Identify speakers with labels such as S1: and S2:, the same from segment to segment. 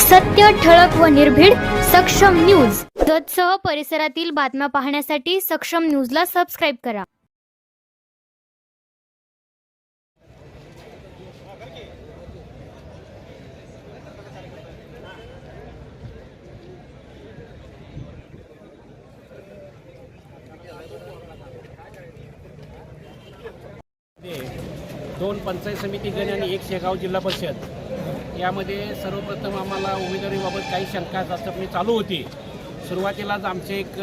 S1: सत्य, ठळक व निर्भीड सक्षम न्यूज. जतसह परिसरातील बातम्या पाहण्यासाठी सक्षम न्यूजला सबस्क्राईब करा.
S2: दोन पंचायत समिती गण आणि एक शेगाव जिल्हा परिषद यामध्ये सर्वप्रथम आम्हाला उमेदवारीबाबत काही शंका जास्तपणे चालू होती. सुरुवातीलाच आमचे एक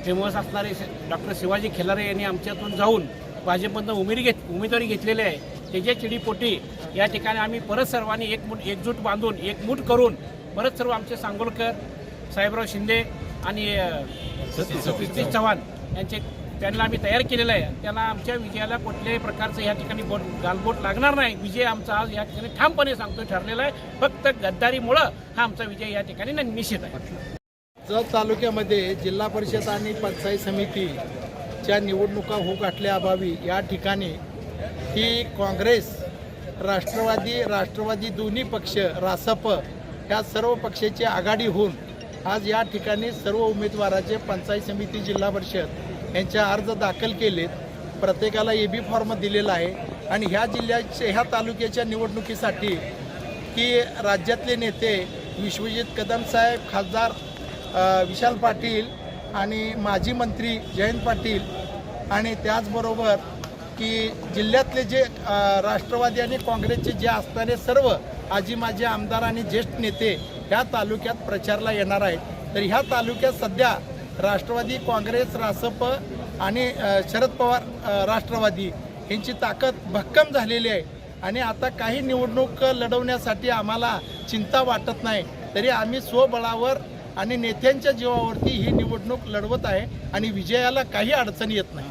S2: फेमस असणारे डॉक्टर शिवाजी खेलारे यांनी आमच्यातून जाऊन भाजपमधून उमेदवारी घेतलेली आहे. त्याच्या चिडीपोटी या ठिकाणी आम्ही परत सर्वांनी एकजूट बांधून एकमूट करून परत सर्व आमचे सांगोलकर, साहेबराव शिंदे आणि सतीश चव्हाण त्यांना आम्ही तयार केलेलं आहे. त्यांना आमच्या विजयाला कुठल्याही प्रकारचं या ठिकाणी गालबोट लागणार नाही. विजय आमचा आज या ठिकाणी ठामपणे सांगतो ठरलेला आहे. फक्त गद्दारीमुळं हा आमचा विजय या ठिकाणी निश्चित आहे.
S3: जत तालुक्यामध्ये जिल्हा परिषद आणि पंचायत समितीच्या निवडणुका होऊ घातल्याअभावी या ठिकाणी ही काँग्रेस, राष्ट्रवादी दोन्ही पक्ष, रासप ह्या सर्व पक्षाची आघाडी होऊन आज या ठिकाणी सर्व उमेदवाराचे पंचायत समिती, जिल्हा परिषद यांचे अर्ज दाखल केलेत. प्रत्येकाला AB फॉर्म दिलेला आहे आणि ह्या तालुक्याच्या निवडणुकीसाठी की राज्यातले नेते विश्वजित कदम साहेब, खासदार विशाल पाटील आणि माजी मंत्री जयंत पाटील आणि त्याचबरोबर की जिल्ह्यातले जे राष्ट्रवादी आणि काँग्रेसचे जे असणारे सर्व आजी माजी आमदार आणि ज्येष्ठ नेते ह्या तालुक्यात प्रचारला येणार आहेत. तर ह्या तालुक्यात सध्या राष्ट्रवादी काँग्रेस, रासप आणि शरद पवार राष्ट्रवादी यांची ताकद भक्कम झालेली आहे आणि आता काही निवडणूक लढवण्यासाठी आम्हाला चिंता वाटत नाही. तरी आम्ही स्वबळावर आणि नेत्यांच्या जीवावरती ही निवडणूक लढवत आहे आणि विजयाला काही अडचण येत नाही.